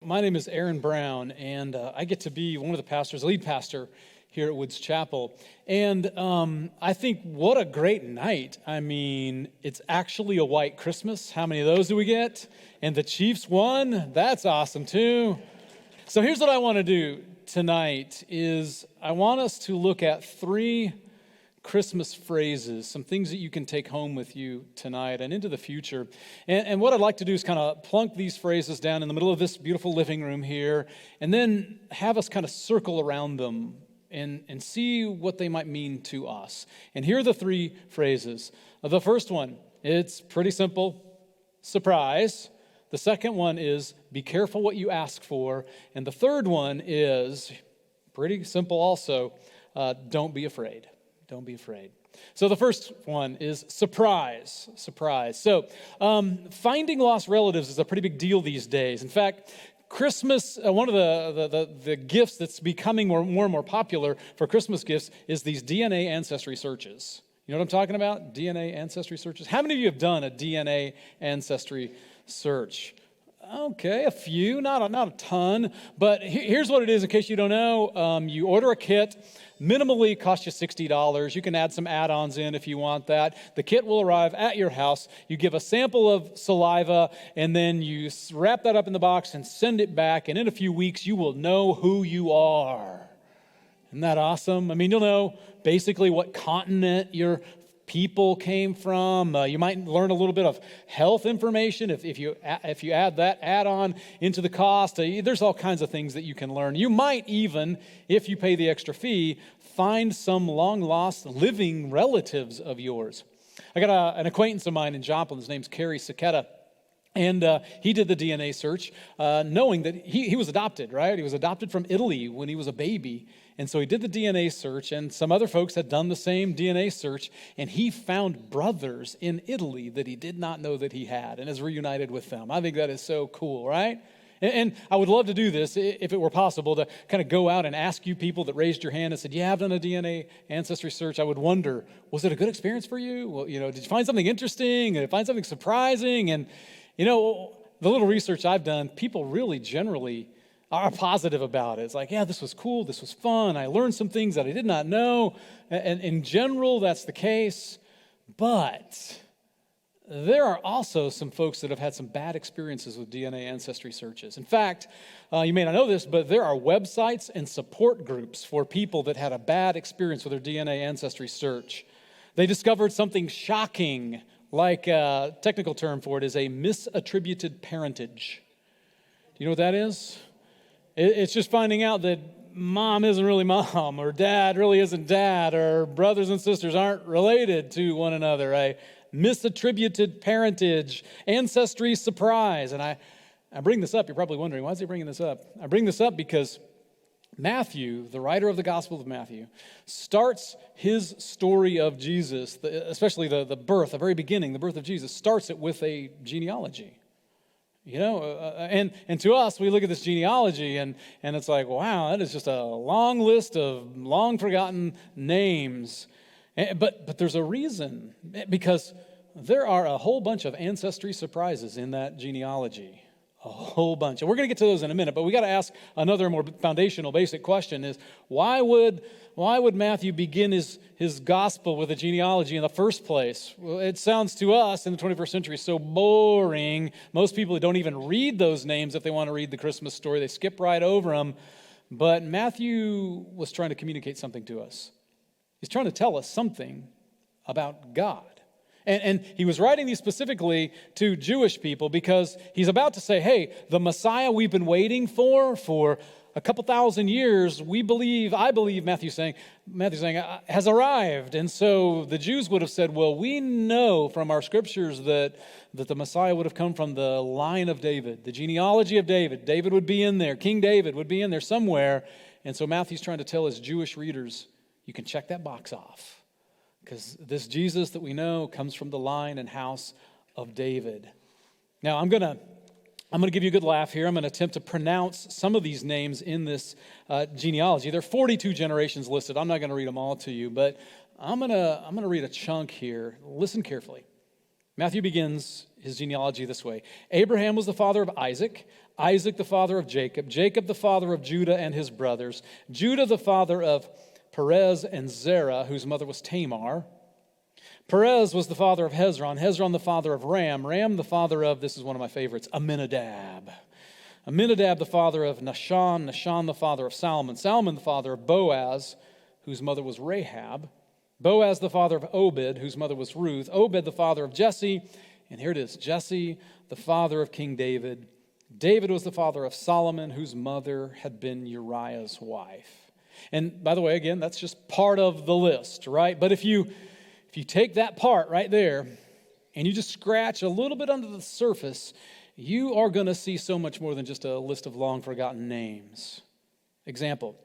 My name is Aaron Brown, and I get to be one of the pastors, lead pastor here at Woods Chapel. And I think what a great night. I mean, it's actually a white Christmas. How many of those do we get? And the Chiefs won. That's awesome, too. So here's what I want to do tonight is I want us to look at three Christmas phrases, some things that you can take home with you tonight and into the future. And what I'd like to do is kind of plunk these phrases down in the middle of this beautiful living room here, and then have us kind of circle around them and see what they might mean to us. And here are the three phrases. The first one, it's pretty simple, surprise. The second one is be careful what you ask for. And the third one is pretty simple also, don't be afraid. Don't be afraid. So the first one is surprise. Surprise. So finding lost relatives is a pretty big deal these days. In fact, Christmas, one of the gifts that's becoming more and more popular for Christmas gifts is these DNA ancestry searches. You know what I'm talking about? DNA ancestry searches. How many of you have done a DNA ancestry search? Okay, a few, not a ton, but here's what it is in case you don't know. You order a kit, minimally costs you $60. You can add some add-ons in if you want that. The kit will arrive at your house. You give a sample of saliva, and then you wrap that up in the box and send it back, and in a few weeks you will know who you are. Isn't that awesome? I mean, you'll know basically what continent your people came from. You might learn a little bit of health information if you add that add-on into the cost. There's all kinds of things that you can learn. You might even, if you pay the extra fee, find some long-lost living relatives of yours. I got an acquaintance of mine in Joplin. His name's Kerry Saketa. And he did the DNA search, knowing that he was adopted, right? He was adopted from Italy when he was a baby. And so he did the DNA search, and some other folks had done the same DNA search, and he found brothers in Italy that he did not know that he had and has reunited with them. I think that is so cool, right? And I would love to do this, if it were possible, to kind of go out and ask you people that raised your hand and said, yeah, I've done a DNA ancestry search. I would wonder, was it a good experience for you? Well, did you find something interesting? Did you find something surprising? And the little research I've done, people really generally are positive about it. It's like, yeah, this was cool, this was fun, I learned some things that I did not know, and in general, that's the case, but there are also some folks that have had some bad experiences with DNA ancestry searches. In fact, you may not know this, but there are websites and support groups for people that had a bad experience with their DNA ancestry search. They discovered something shocking, like a technical term for it is a misattributed parentage. Do you know what that is? It's just finding out that mom isn't really mom, or dad really isn't dad, or brothers and sisters aren't related to one another. A misattributed parentage, ancestry surprise. And I bring this up, you're probably wondering, why is he bringing this up? I bring this up because Matthew, the writer of the Gospel of Matthew, starts his story of Jesus, especially the birth, the very beginning, the birth of Jesus, starts it with a genealogy. And to us, we look at this genealogy and it's like, wow, that is just a long list of long forgotten names. But there's a reason, because there are a whole bunch of ancestry surprises in that genealogy. A whole bunch. And we're going to get to those in a minute, but we got to ask another more foundational basic question is, why would Matthew begin his gospel with a genealogy in the first place? Well, it sounds to us in the 21st century so boring. Most people don't even read those names if they want to read the Christmas story. They skip right over them. But Matthew was trying to communicate something to us. He's trying to tell us something about God. And he was writing these specifically to Jewish people because he's about to say, hey, the Messiah we've been waiting for a couple thousand years, I believe, Matthew's saying, has arrived. And so the Jews would have said, well, we know from our scriptures that the Messiah would have come from the line of David, the genealogy of David. David would be in there. King David would be in there somewhere. And so Matthew's trying to tell his Jewish readers, you can check that box off. Because this Jesus that we know comes from the line and house of David. Now, I'm going to give you a good laugh here. I'm going to attempt to pronounce some of these names in this genealogy. There are 42 generations listed. I'm not going to read them all to you, but I'm going to read a chunk here. Listen carefully. Matthew begins his genealogy this way. Abraham was the father of Isaac, Isaac the father of Jacob, Jacob the father of Judah and his brothers, Judah the father of Perez and Zerah, whose mother was Tamar. Perez was the father of Hezron, Hezron the father of Ram, Ram the father of, this is one of my favorites, Amminadab. Amminadab the father of Nahshon, Nahshon the father of Salmon, Salmon the father of Boaz, whose mother was Rahab, Boaz the father of Obed, whose mother was Ruth, Obed the father of Jesse, and here it is, Jesse the father of King David. David was the father of Solomon, whose mother had been Uriah's wife. And by the way, again, that's just part of the list, right? But if you take that part right there and you just scratch a little bit under the surface, you are going to see so much more than just a list of long forgotten names. Example,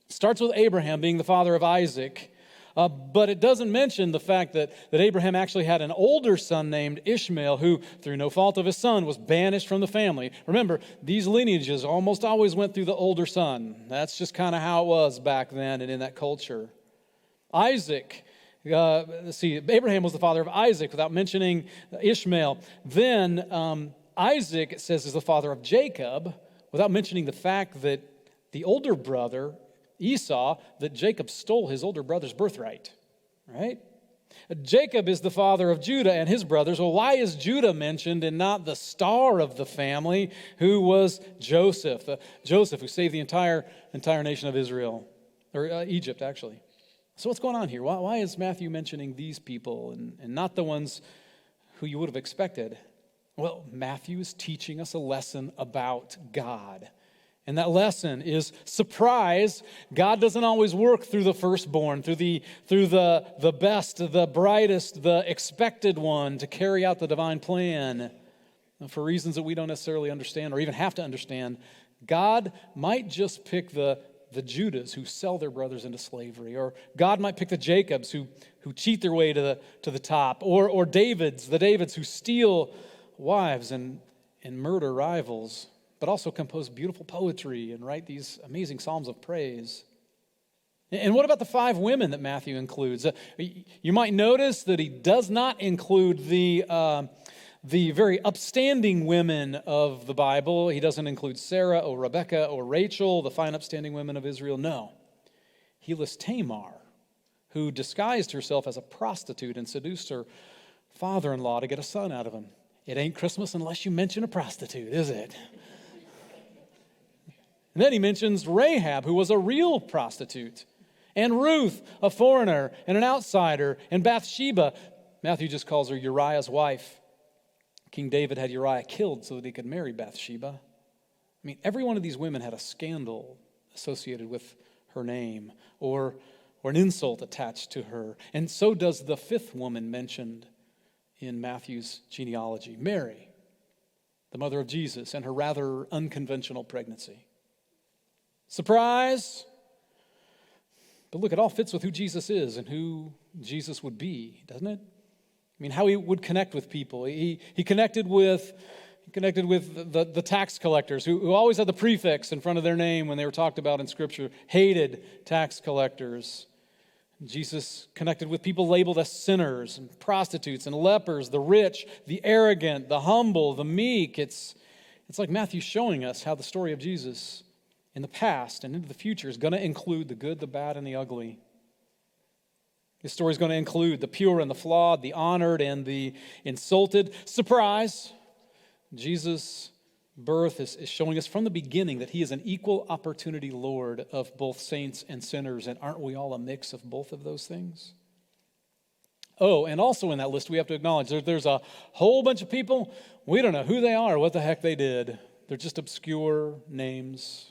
starts with Abraham being the father of Isaac, but it doesn't mention the fact that Abraham actually had an older son named Ishmael who, through no fault of his son, was banished from the family. Remember, these lineages almost always went through the older son. That's just kind of how it was back then and in that culture. Isaac, Abraham was the father of Isaac without mentioning Ishmael. Then Isaac, it says, is the father of Jacob without mentioning the fact that the older brother, Esau, that Jacob stole his older brother's birthright, right? Jacob is the father of Judah and his brothers. Well, why is Judah mentioned and not the star of the family, who was Joseph? Joseph, who saved the entire nation of Israel, or Egypt, actually. So what's going on here? Why is Matthew mentioning these people and not the ones who you would have expected? Well, Matthew is teaching us a lesson about God. And that lesson is surprise. God doesn't always work through the firstborn, through the best, the brightest, the expected one to carry out the divine plan. And for reasons that we don't necessarily understand or even have to understand, God might just pick the Judas who sell their brothers into slavery, or God might pick the Jacobs who cheat their way to the top, or the Davids who steal wives and murder rivals, but also compose beautiful poetry and write these amazing psalms of praise. And what about the 5 women that Matthew includes? You might notice that he does not include the very upstanding women of the Bible. He doesn't include Sarah or Rebecca or Rachel, the fine upstanding women of Israel. No. He lists Tamar, who disguised herself as a prostitute and seduced her father-in-law to get a son out of him. It ain't Christmas unless you mention a prostitute, is it? And then he mentions Rahab, who was a real prostitute, and Ruth, a foreigner and an outsider, and Bathsheba. Matthew just calls her Uriah's wife. King David had Uriah killed so that he could marry Bathsheba. I mean, every one of these women had a scandal associated with her name or an insult attached to her. And so does the 5th woman mentioned in Matthew's genealogy, Mary, the mother of Jesus, and her rather unconventional pregnancy. Surprise! But look, it all fits with who Jesus is and who Jesus would be, doesn't it? I mean, how he would connect with people. He connected with the tax collectors who always had the prefix in front of their name when they were talked about in Scripture, hated tax collectors. Jesus connected with people labeled as sinners and prostitutes and lepers, the rich, the arrogant, the humble, the meek. It's like Matthew showing us how the story of Jesus in the past and into the future is going to include the good, the bad, and the ugly. This story is going to include the pure and the flawed, the honored and the insulted. Surprise! Jesus' birth is showing us from the beginning that he is an equal opportunity Lord of both saints and sinners. And aren't we all a mix of both of those things? Oh, and also in that list we have to acknowledge there's a whole bunch of people, we don't know who they are, what the heck they did. They're just obscure names.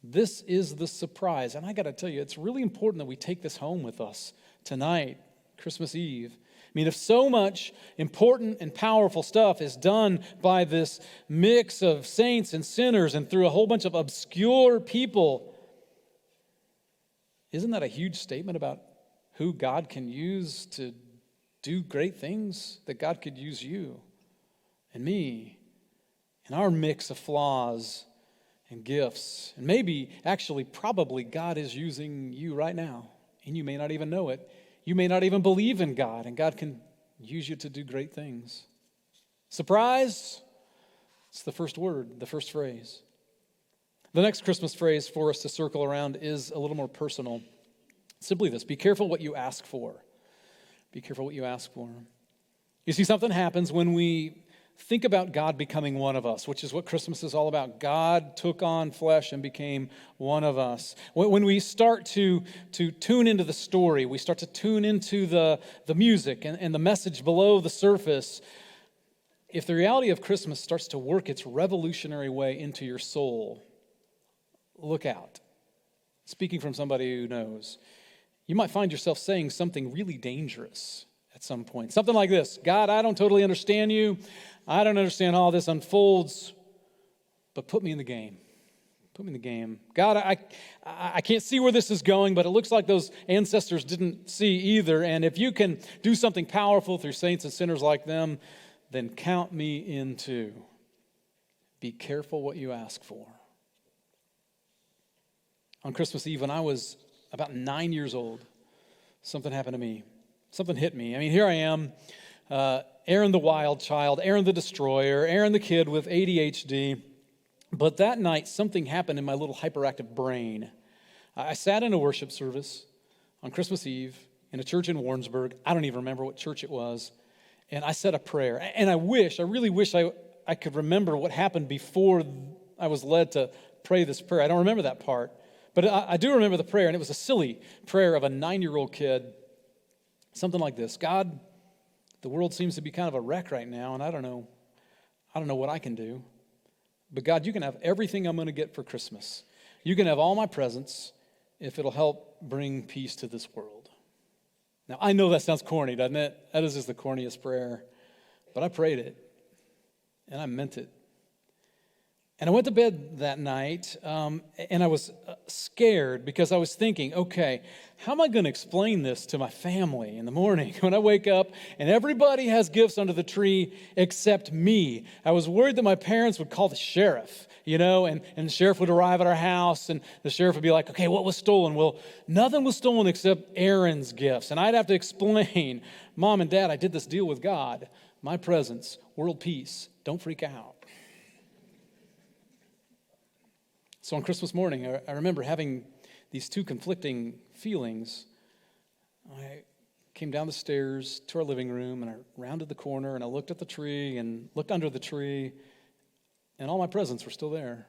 This is the surprise. And I got to tell you, it's really important that we take this home with us tonight, Christmas Eve. I mean, if so much important and powerful stuff is done by this mix of saints and sinners and through a whole bunch of obscure people, isn't that a huge statement about who God can use to do great things? That God could use you and me and our mix of flaws and gifts. And maybe, actually, probably God is using you right now, and you may not even know it. You may not even believe in God, and God can use you to do great things. Surprise! It's the first word, the first phrase. The next Christmas phrase for us to circle around is a little more personal. Simply this: be careful what you ask for. Be careful what you ask for. You see, something happens when we think about God becoming one of us, which is what Christmas is all about. God took on flesh and became one of us. When we start to tune into the story, we start to tune into the music and the message below the surface, if the reality of Christmas starts to work its revolutionary way into your soul, look out. Speaking from somebody who knows, you might find yourself saying something really dangerous at some point. Something like this: God, I don't totally understand you. I don't understand how all this unfolds, but put me in the game. Put me in the game. God, I can't see where this is going, but it looks like those ancestors didn't see either. And if you can do something powerful through saints and sinners like them, then count me in too. Be careful what you ask for. On Christmas Eve, when I was about 9 years old, something happened to me. Something hit me. I mean, here I am, Aaron the wild child, Aaron the destroyer, Aaron the kid with ADHD. But that night, something happened in my little hyperactive brain. I sat in a worship service on Christmas Eve in a church in Warrensburg. I don't even remember what church it was. And I said a prayer. And I really wish I could remember what happened before I was led to pray this prayer. I don't remember that part. But I do remember the prayer, and it was a silly prayer of a 9-year-old kid. Something like this: God, the world seems to be kind of a wreck right now, and I don't know what I can do. But God, you can have everything I'm going to get for Christmas. You can have all my presents if it'll help bring peace to this world. Now, I know that sounds corny, doesn't it? That is just the corniest prayer. But I prayed it, and I meant it. And I went to bed that night, and I was scared because I was thinking, okay, how am I going to explain this to my family in the morning when I wake up and everybody has gifts under the tree except me? I was worried that my parents would call the sheriff, and the sheriff would arrive at our house, and the sheriff would be like, okay, what was stolen? Well, nothing was stolen except Aaron's gifts. And I'd have to explain, Mom and Dad, I did this deal with God. My presents, world peace, don't freak out. So on Christmas morning, I remember having these two conflicting feelings. I came down the stairs to our living room, and I rounded the corner, and I looked at the tree and looked under the tree, and all my presents were still there.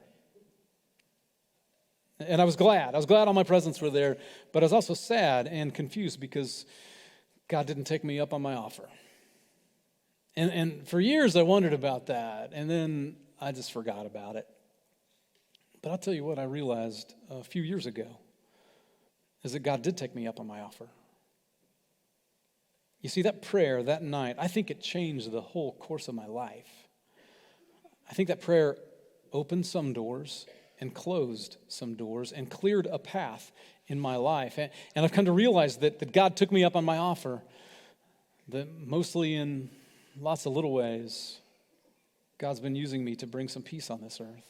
And I was glad. All my presents were there, but I was also sad and confused because God didn't take me up on my offer. And for years I wondered about that, and then I just forgot about it. But I'll tell you what I realized a few years ago is that God did take me up on my offer. You see, that prayer that night, I think it changed the whole course of my life. I think that prayer opened some doors and closed some doors and cleared a path in my life. And I've come to realize that God took me up on my offer, that mostly in lots of little ways, God's been using me to bring some peace on this earth.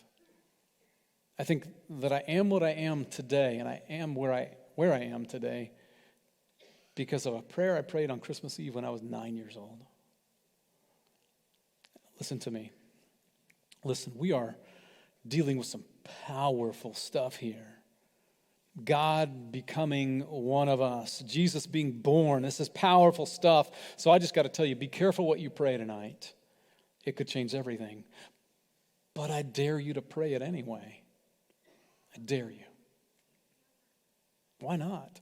I think that I am what I am today, and I am where I am today because of a prayer I prayed on Christmas Eve when I was 9 years old. Listen to me. Listen, we are dealing with some powerful stuff here. God becoming one of us, Jesus being born. This is powerful stuff. So I just got to tell you, be careful what you pray tonight. It could change everything. But I dare you to pray it anyway. I dare you. Why not?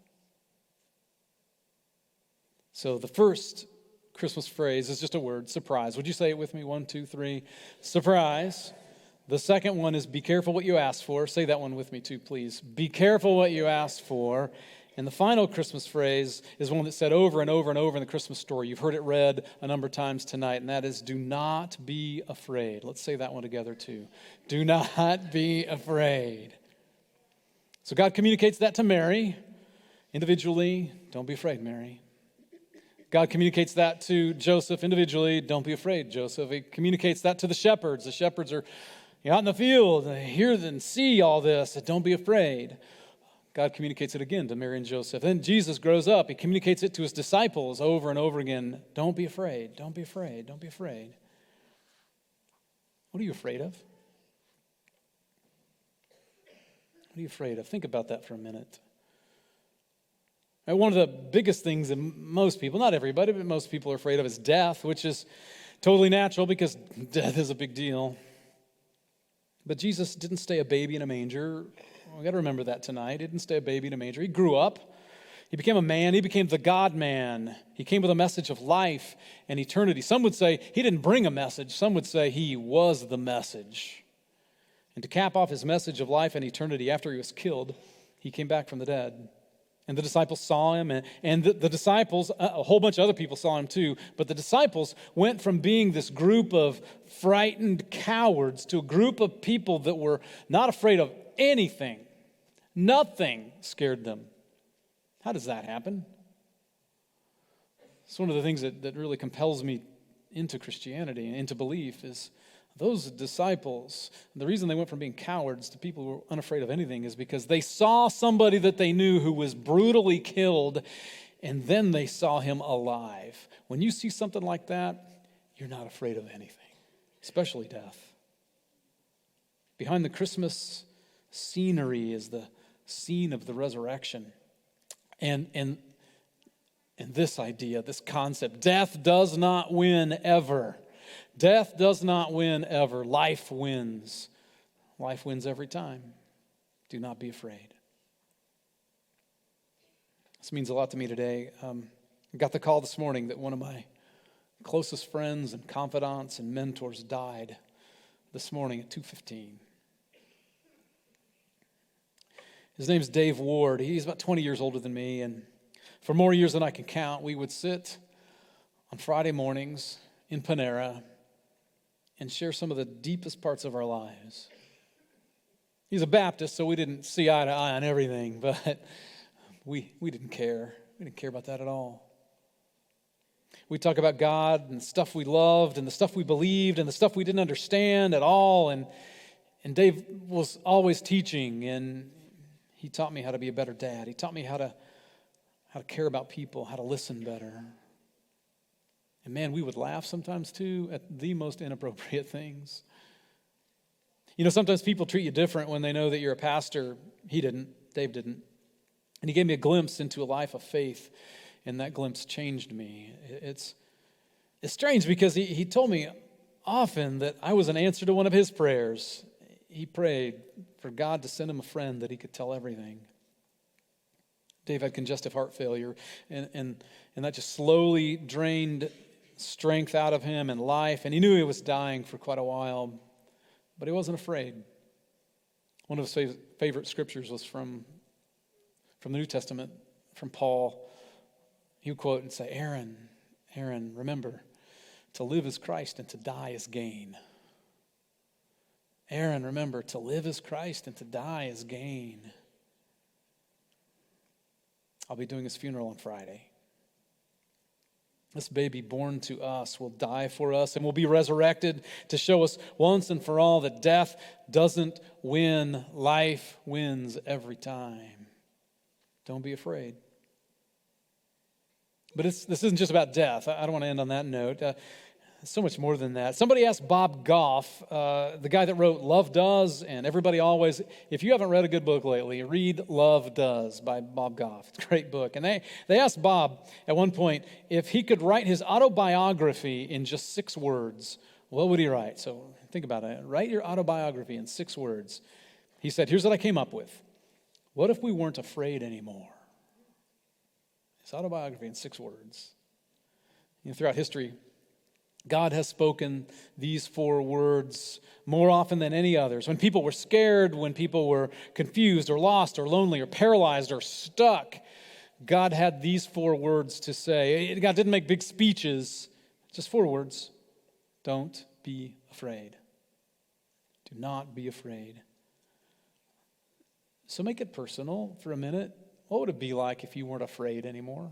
So the first Christmas phrase is just a word, surprise. Would you say it with me? 1, 2, 3. Surprise. The second one is be careful what you ask for. Say that one with me too, please. Be careful what you ask for. And the final Christmas phrase is one that's said over and over and over in the Christmas story. You've heard it read a number of times tonight, and that is, do not be afraid. Let's say that one together too. Do not be afraid. So God communicates that to Mary individually. Don't be afraid, Mary. God communicates that to Joseph individually. Don't be afraid, Joseph. He communicates that to the shepherds. The shepherds are out in the field. They hear and see all this. Don't be afraid. God communicates it again to Mary and Joseph. Then Jesus grows up. He communicates it to his disciples over and over again. Don't be afraid. Don't be afraid. Don't be afraid. What are you afraid of? What are you afraid of? Think about that for a minute. One of the biggest things that most people, not everybody, but most people are afraid of is death, which is totally natural because death is a big deal. But Jesus didn't stay a baby in a manger. We got to remember that tonight. He didn't stay a baby in a manger. He grew up. He became a man. He became the God-man. He came with a message of life and eternity. Some would say he didn't bring a message. Some would say he was the message. And to cap off his message of life and eternity after he was killed, he came back from the dead. And the disciples saw him, and the disciples, a whole bunch of other people saw him too, but the disciples went from being this group of frightened cowards to a group of people that were not afraid of anything. Nothing scared them. How does that happen? It's one of the things that really compels me into Christianity and into belief is those disciples, the reason they went from being cowards to people who were unafraid of anything is because they saw somebody that they knew who was brutally killed, and then they saw him alive. When you see something like that, you're not afraid of anything, especially death. Behind the Christmas scenery is the scene of the resurrection. And this idea, this concept, death does not win ever. Death does not win ever. Life wins. Life wins every time. Do not be afraid. This means a lot to me today. I got the call this morning that one of my closest friends and confidants and mentors died this morning at 2:15. His name's Dave Ward. He's about 20 years older than me, and for more years than I can count, we would sit on Friday mornings in Panera and share some of the deepest parts of our lives. He's a Baptist, so we didn't see eye to eye on everything, but we didn't care. We didn't care about that at all. We talk about God and the stuff we loved and the stuff we believed and the stuff we didn't understand at all. And Dave was always teaching, and he taught me how to be a better dad. He taught me how to care about people, how to listen better. And man, we would laugh sometimes too at the most inappropriate things. You know, sometimes people treat you different when they know that you're a pastor. He didn't. Dave didn't. And he gave me a glimpse into a life of faith, and that glimpse changed me. It's strange because he told me often that I was an answer to one of his prayers. He prayed for God to send him a friend that he could tell everything. Dave had congestive heart failure, and that just slowly drained strength out of him and life, and he knew he was dying for quite a while, but he wasn't afraid. One of his favorite scriptures was from the New Testament, from Paul. He would quote and say, Aaron, remember, to live is Christ and to die is gain. Aaron, remember, to live is Christ and to die is gain. I'll be doing his funeral on Friday. This baby born to us will die for us and will be resurrected to show us once and for all that death doesn't win. Life wins every time. Don't be afraid. But this isn't just about death. I don't want to end on that note. So much more than that. Somebody asked Bob Goff, the guy that wrote Love Does, and Everybody Always. If you haven't read a good book lately, read Love Does by Bob Goff. It's a great book. And they asked Bob at one point if he could write his autobiography in just 6 words. What would he write? So think about it. Write your autobiography in 6 words. He said, here's what I came up with. What if we weren't afraid anymore? His autobiography in 6 words. You know, throughout history, God has spoken these 4 words more often than any others. When people were scared, when people were confused or lost or lonely or paralyzed or stuck, God had these 4 words to say. God didn't make big speeches, just 4 words. Don't be afraid. Do not be afraid. So make it personal for a minute. What would it be like if you weren't afraid anymore?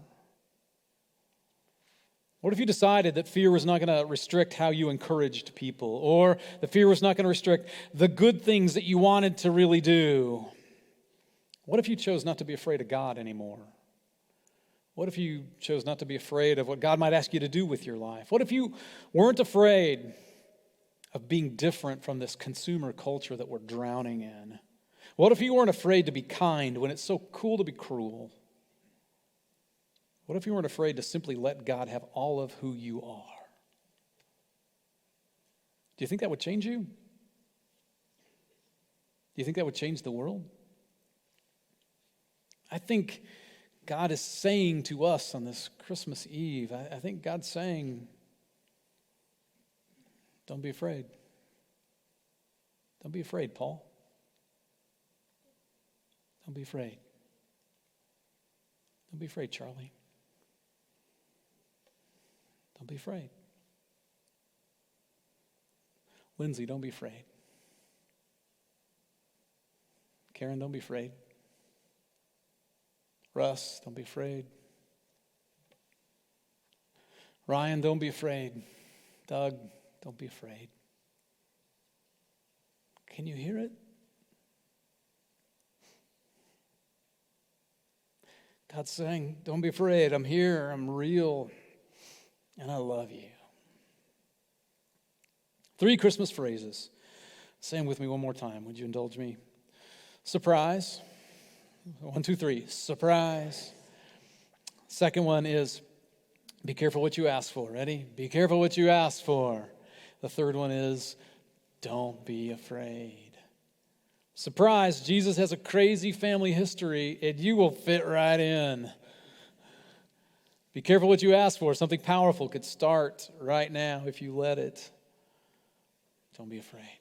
What if you decided that fear was not going to restrict how you encouraged people, or the fear was not going to restrict the good things that you wanted to really do? What if you chose not to be afraid of God anymore? What if you chose not to be afraid of what God might ask you to do with your life? What if you weren't afraid of being different from this consumer culture that we're drowning in? What if you weren't afraid to be kind when it's so cool to be cruel? What if you weren't afraid to simply let God have all of who you are? Do you think that would change you? Do you think that would change the world? I think God is saying to us on this Christmas Eve, I think God's saying, don't be afraid. Don't be afraid, Paul. Don't be afraid. Don't be afraid, Charlie. Don't be afraid. Lindsay, don't be afraid. Karen, don't be afraid. Russ, don't be afraid. Ryan, don't be afraid. Doug, don't be afraid. Can you hear it? God's saying, don't be afraid. I'm here. I'm real. And I love you. 3 Christmas phrases. Say them with me one more time. Would you indulge me? Surprise. 1, 2, 3. Surprise. Second one is, be careful what you ask for. Ready? Be careful what you ask for. The third one is, don't be afraid. Surprise, Jesus has a crazy family history, and you will fit right in. Be careful what you ask for. Something powerful could start right now if you let it. Don't be afraid.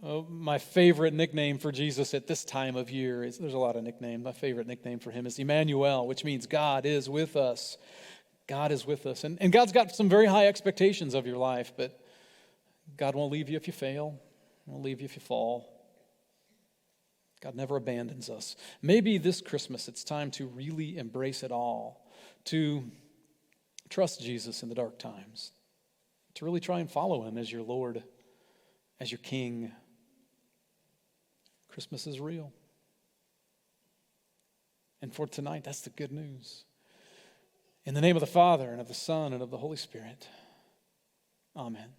Oh, my favorite nickname for Jesus at this time of year is, there's a lot of nicknames. My favorite nickname for him is Emmanuel, which means God is with us. God is with us. And God's got some very high expectations of your life, but God won't leave you if you fail. Won't leave you if you fall. God never abandons us. Maybe this Christmas it's time to really embrace it all, to trust Jesus in the dark times, to really try and follow him as your Lord, as your King. Christmas is real. And for tonight, that's the good news. In the name of the Father, and of the Son, and of the Holy Spirit. Amen.